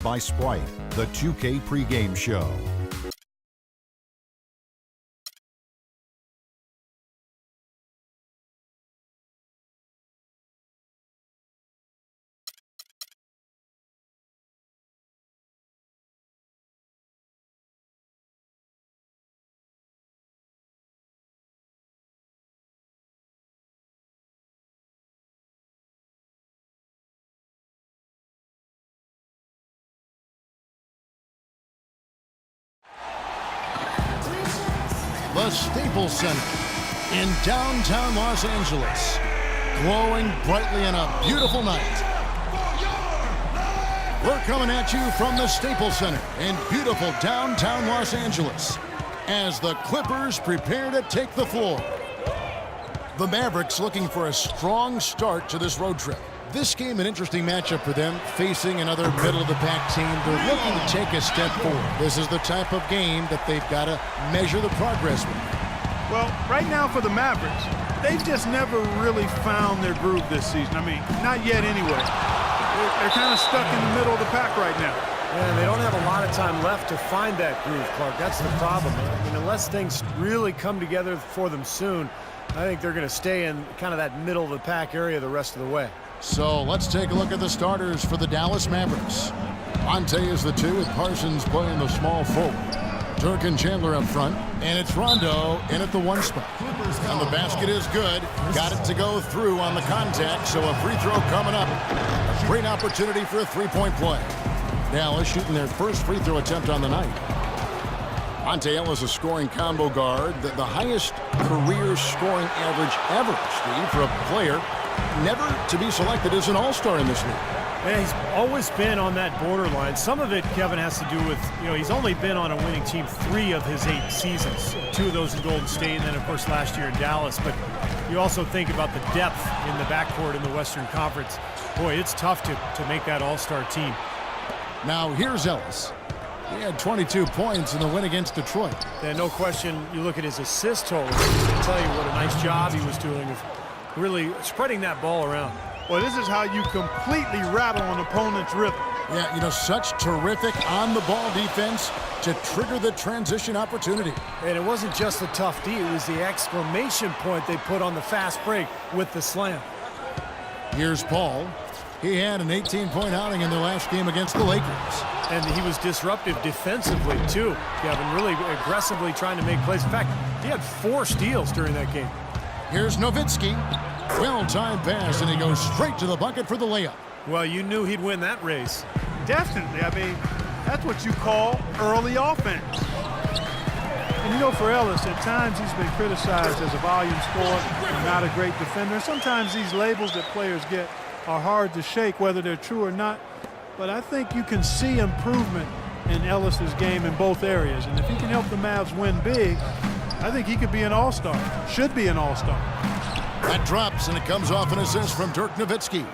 by Sprite, the 2K pregame show. The Staples Center in downtown Los Angeles, glowing brightly in a beautiful night. We're coming at you from the Staples Center in beautiful downtown Los Angeles as the Clippers prepare to take the floor. The Mavericks looking for a strong start to this road trip. This game an interesting matchup for them, facing another middle-of-the-pack team. They're looking to take a step forward. This is the type of game that they've got to measure the progress with. Well, right now for the Mavericks, they've just never really found their groove this season. I mean, not yet anyway. They're kind of stuck in the middle of the pack right now. Yeah, they don't have a lot of time left to find that groove, Clark. That's the problem. I mean, unless things really come together for them soon, I think they're going to stay in kind of that middle-of-the-pack area the rest of the way. So let's take a look at the starters for the Dallas Mavericks. Monte is the 2 with Parsons playing the small forward. Dirk and Chandler up front, and it's Rondo in at the 1 spot. And the basket is good. Got it to go through on the contact, so a free throw coming up. A great opportunity for a three-point play. Dallas shooting their first free throw attempt on the night. Monte Ellis, a scoring combo guard, the highest career scoring average ever, Steve, for a player never to be selected as an all-star in this league. Yeah, he's always been on that borderline. Some of it, Kevin, has to do with, he's only been on a winning team 3 of his 8 seasons. 2 of those in Golden State, and then, of course, last year in Dallas. But you also think about the depth in the backcourt in the Western Conference. Boy, it's tough to make that all-star team. Now, here's Ellis. He had 22 points in the win against Detroit. And no question, you look at his assist totals, I tell you what a nice job he was doing of really spreading that ball around. Well, this is how you completely rattle an opponent's rhythm. Yeah, such terrific on-the-ball defense to trigger the transition opportunity. And it wasn't just the tough D, it was the exclamation point they put on the fast break with the slam. Here's Paul. He had an 18-point outing in their last game against the Lakers. And he was disruptive defensively, too, Kevin, really aggressively trying to make plays. In fact, he had 4 steals during that game. Here's Nowitzki. Well-timed pass, and he goes straight to the bucket for the layup. Well, you knew he'd win that race. Definitely. I mean, that's what you call early offense. And, for Ellis, at times he's been criticized as a volume scorer and not a great defender. Sometimes these labels that players get are hard to shake, whether they're true or not. But I think you can see improvement in Ellis's game in both areas. And if he can help the Mavs win big, I think he could be an all-star, should be an all-star. That drops, and it comes off an assist from Dirk Nowitzki.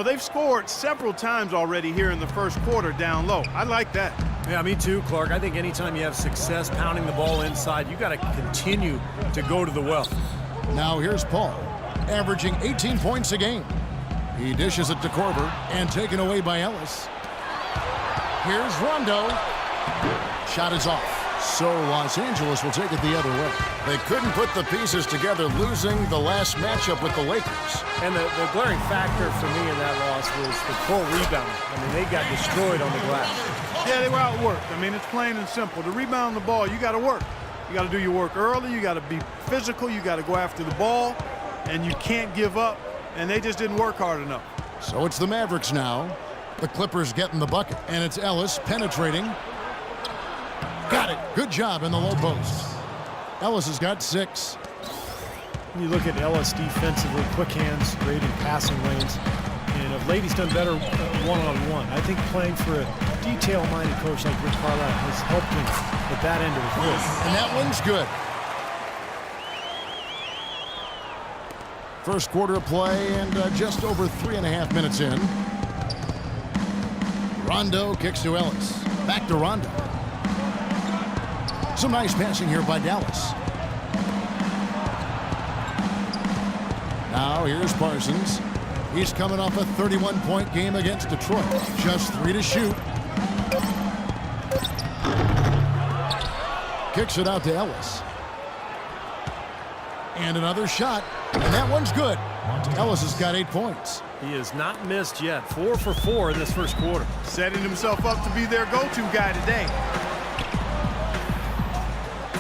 They've scored several times already here in the first quarter down low. I like that. Yeah, me too, Clark. I think anytime you have success pounding the ball inside, you got to continue to go to the well. Now here's Paul, averaging 18 points a game. He dishes it to Korver, and taken away by Ellis. Here's Rondo. Shot is off. So Los Angeles will take it the other way. They couldn't put the pieces together, losing the last matchup with the Lakers. And the glaring factor for me in that loss was the poor rebound. I mean, they got destroyed on the glass. Yeah, they were outworked. I mean, it's plain and simple. To rebound the ball, you got to work. You got to do your work early. You got to be physical. You got to go after the ball, and you can't give up. And they just didn't work hard enough. So it's the Mavericks now. The Clippers getting the bucket, and it's Ellis penetrating. Got it. Good job in the low post. Ellis has got 6. You look at Ellis defensively, quick hands, great in passing lanes. And of late, he's done better one-on-one. I think playing for a detail-minded coach like Rick Carlisle has helped him at that end of the court. And that one's good. First quarter of play, and just over 3.5 minutes in. Rondo kicks to Ellis. Back to Rondo. Some nice passing here by Dallas. Now here's Parsons. He's coming off a 31-point game against Detroit. Just 3 to shoot. kicks it out to Ellis. And another shot, and that one's good. Ellis has got 8 points. He has not missed yet. 4 for 4 in this first quarter. Setting himself up to be their go-to guy today.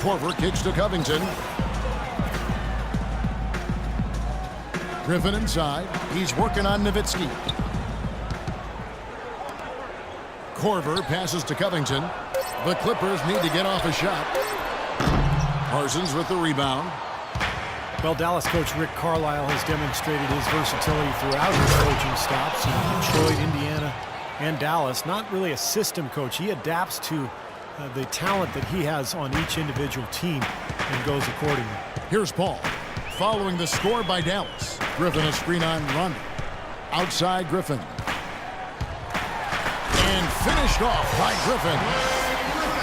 Korver kicks to Covington. Griffin inside. He's working on Nowitzki. Korver passes to Covington. The Clippers need to get off a shot. Parsons with the rebound. Well, Dallas coach Rick Carlisle has demonstrated his versatility throughout his coaching stops in Detroit, Indiana, and Dallas. Not really a system coach. He adapts to the talent that he has on each individual team and goes accordingly. Here's Paul. Following the score by Dallas. Griffin a screen on Rondo. Outside Griffin. And finished off by Griffin.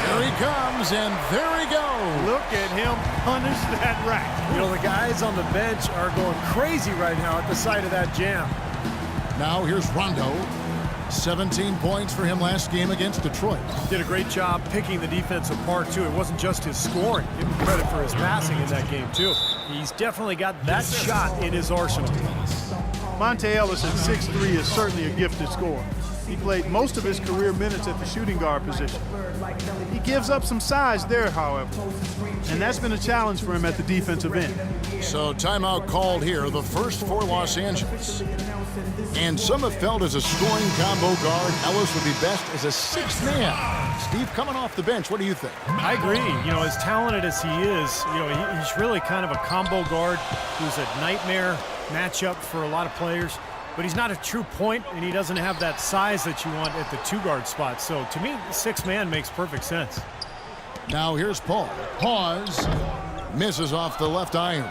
Here he comes, and there he goes. Look at him punish that rack. You know, the guys on the bench are going crazy right now at the sight of that jam. Now here's Rondo. 17 points for him last game against Detroit. Did a great job picking the defense apart, too. It wasn't just his scoring. Give him credit for his passing in that game, too. He's definitely got that shot in his arsenal. Monte Ellis at 6'3" is certainly a gifted scorer. He played most of his career minutes at the shooting guard position. He gives up some size there, however, and that's been a challenge for him at the defensive end. So timeout called here, the first for Los Angeles. And some have felt as a scoring combo guard, Ellis would be best as a sixth man. Steve, coming off the bench, what do you think? I agree. You know, as talented as he is, you know, he's really kind of a combo guard who's a nightmare matchup for a lot of players. But he's not a true point, and he doesn't have that size that you want at the two-guard spot. So, to me, the sixth man makes perfect sense. Now here's Paul. Pause. Misses off the left iron.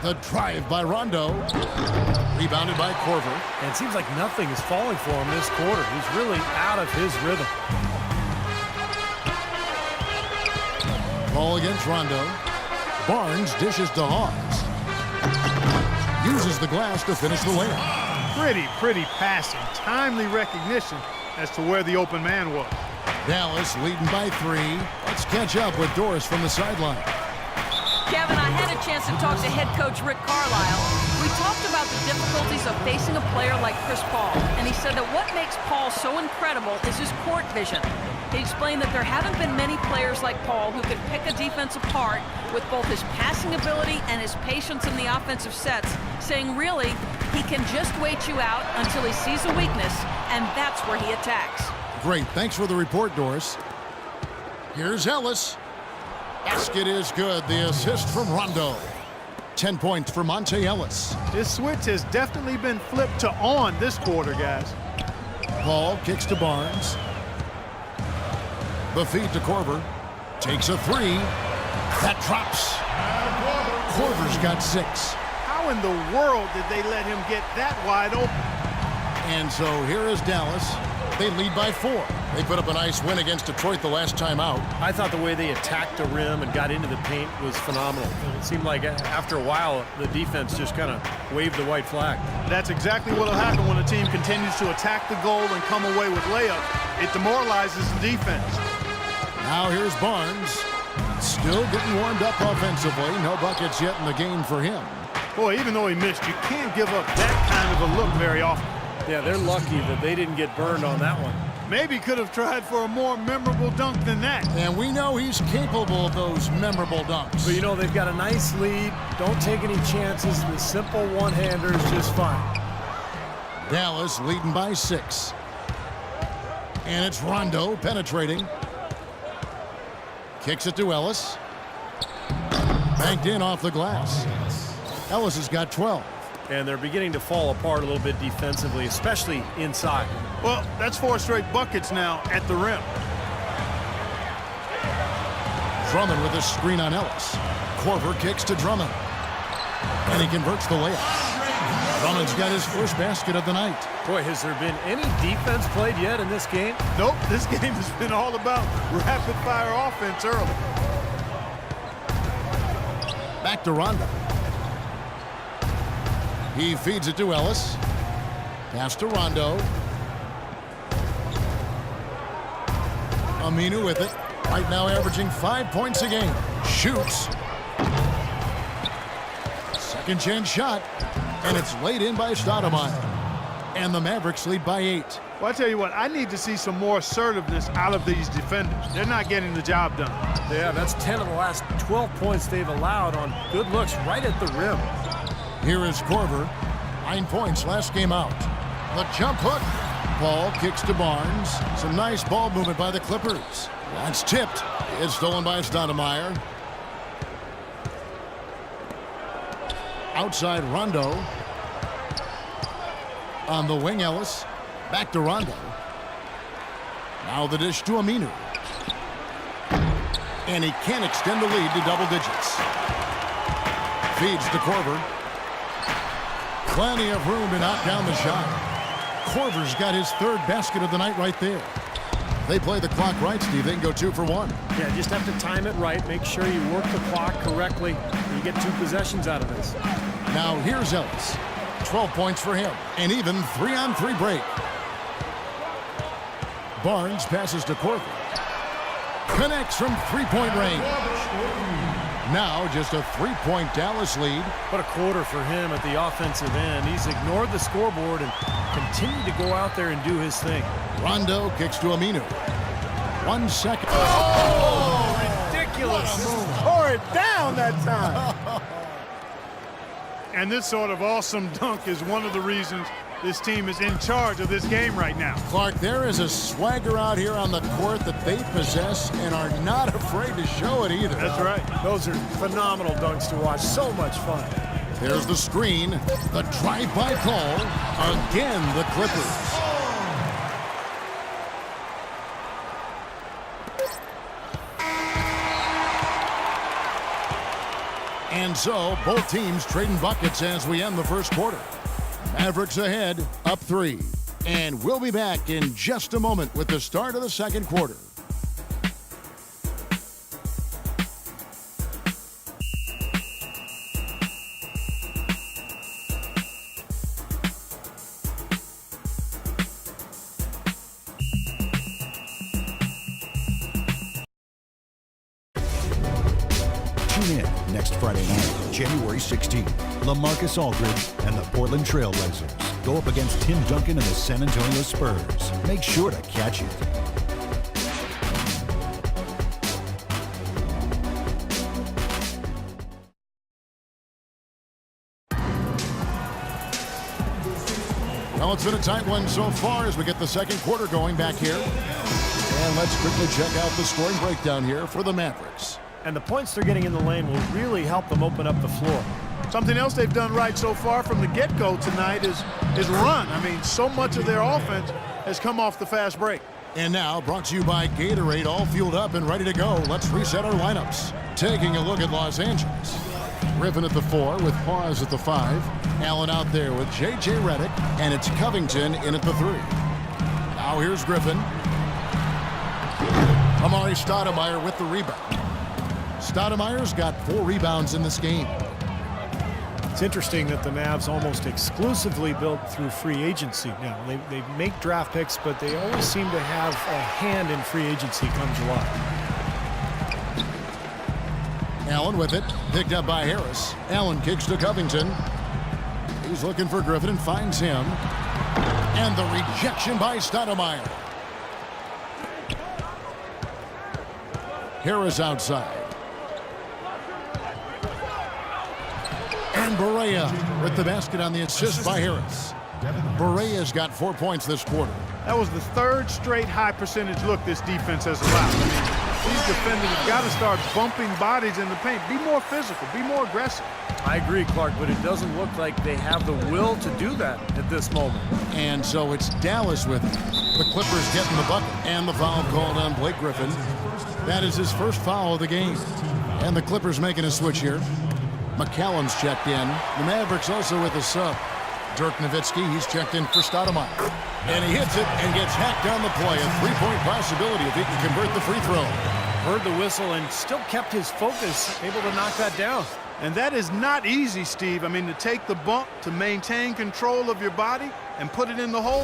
The drive by Rondo. Rebounded by Korver. And it seems like nothing is falling for him this quarter. He's really out of his rhythm. Ball against Rondo. Barnes dishes to Hawes. Uses the glass to finish the layup. Pretty passing. Timely recognition as to where the open man was. Dallas leading by 3. Let's catch up with Doris from the sideline. Kevin, I had a chance to talk to head coach Rick Carlisle. We talked about the difficulties of facing a player like Chris Paul, and he said that what makes Paul so incredible is his court vision. He explained that there haven't been many players like Paul who could pick a defense apart with both his passing ability and his patience in the offensive sets, saying really, he can just wait you out until he sees a weakness, and that's where he attacks. Great. Thanks for the report, Doris. Here's Ellis. Basket is good. The assist from Rondo. 10 points for Monte Ellis. This switch has definitely been flipped to on this quarter, guys. Paul kicks to Barnes. The feed to Korver. Takes a 3. That drops. Korver's got 6. How in the world did they let him get that wide open? And so here is Dallas. They lead by 4. They put up a nice win against Detroit the last time out. I thought the way they attacked the rim and got into the paint was phenomenal. It seemed like after a while, the defense just kind of waved the white flag. That's exactly what will happen when a team continues to attack the goal and come away with layups. It demoralizes the defense. Now here's Barnes. Still getting warmed up offensively. No buckets yet in the game for him. Boy, even though he missed, you can't give up that kind of a look very often. Yeah, they're lucky that they didn't get burned on that one. Maybe could have tried for a more memorable dunk than that. And we know he's capable of those memorable dunks. But, you know, they've got a nice lead. Don't take any chances. The simple one-hander is just fine. Dallas leading by 6. And it's Rondo penetrating. Kicks it to Ellis. Banked in off the glass. Ellis has got 12. And they're beginning to fall apart a little bit defensively, especially inside. Well, that's 4 straight buckets now at the rim. Drummond with a screen on Ellis. Korver kicks to Drummond. And he converts the layup. Drummond's got his first basket of the night. Boy, has there been any defense played yet in this game? Nope, this game has been all about rapid-fire offense early. Back to Rondo. He feeds it to Ellis. Pass to Rondo. Aminu with it. Right now averaging 5 points a game. Shoots. Second chance shot. And it's laid in by Stoudemire. And the Mavericks lead by 8. Well, I tell you what, I need to see some more assertiveness out of these defenders. They're not getting the job done. Yeah, that's 10 of the last 12 points they've allowed on good looks right at the rim. Here is Korver. 9 points last game out. The jump hook. Ball kicks to Barnes. Some nice ball movement by the Clippers. That's tipped. It's stolen by Stoudemire. Outside Rondo. On the wing, Ellis. Back to Rondo. Now the dish to Aminu. And he can't extend the lead to double digits. Feeds to Korver. Plenty of room to knock down the shot. Korver's got his third basket of the night right there. They play the clock right, Steve. They can go 2 for 1. Yeah, just have to time it right. Make sure you work the clock correctly. And you get 2 possessions out of this. Now here's Ellis. 12 points for him. An even 3-on-3 break. Barnes passes to Korver. Connects from 3-point range. Now just a 3-point Dallas lead. What a quarter for him at the offensive end. He's ignored the scoreboard and continued to go out there and do his thing. Rondo kicks to Aminu. 1 second. Oh, ridiculous. Tore it down that time. And this sort of awesome dunk is one of the reasons this team is in charge of this game right now. Clark, there is a swagger out here on the court that they possess and are not afraid to show it either. That's right. Those are phenomenal dunks to watch. So much fun. There's the screen. The drive-by call. Again, the Clippers. And so, both teams trading buckets as we end the first quarter. Mavericks ahead, up 3. And we'll be back in just a moment with the start of the second quarter. Tune in next Friday night, January 16th. LaMarcus Aldridge and the Portland Trail Blazers go up against Tim Duncan and the San Antonio Spurs. Make sure to catch it. Well, it's been a tight one so far as we get the second quarter going back here. And let's quickly check out the scoring breakdown here for the Mavericks. And the points they're getting in the lane will really help them open up the floor. Something else they've done right so far from the get-go tonight is run. I mean, so much of their offense has come off the fast break. And now, brought to you by Gatorade, all fueled up and ready to go. Let's reset our lineups. Taking a look at Los Angeles. Griffin at the 4 with Pause at the 5. Allen out there with J.J. Redick. And it's Covington in at the 3. Now here's Griffin. Amari Stoudemire with the rebound. Stoudemire's got 4 rebounds in this game. It's interesting that the Mavs almost exclusively built through free agency. Now, they make draft picks, but they always seem to have a hand in free agency come July. Allen with it, picked up by Harris. Allen kicks to Covington. He's looking for Griffin and finds him. And the rejection by Stoudemire. Harris outside. And Barea with the basket on the assist by Harris. Barea's got 4 points this quarter. That was the 3rd straight high-percentage look this defense has allowed. I mean, these defenders have got to start bumping bodies in the paint. Be more physical. Be more aggressive. I agree, Clark, but it doesn't look like they have the will to do that at this moment. And so it's Dallas with it. The Clippers getting the bucket. And the foul called on Blake Griffin. That is his first foul of the game. And the Clippers making a switch here. McCallum's checked in. The Mavericks also with a sub. Dirk Nowitzki, he's checked in for Stoudemire. And he hits it and gets hacked down the play. A 3-point possibility if he can convert the free throw. Heard the whistle and still kept his focus, able to knock that down. And that is not easy, Steve. I mean, to take the bump, to maintain control of your body, and put it in the hole.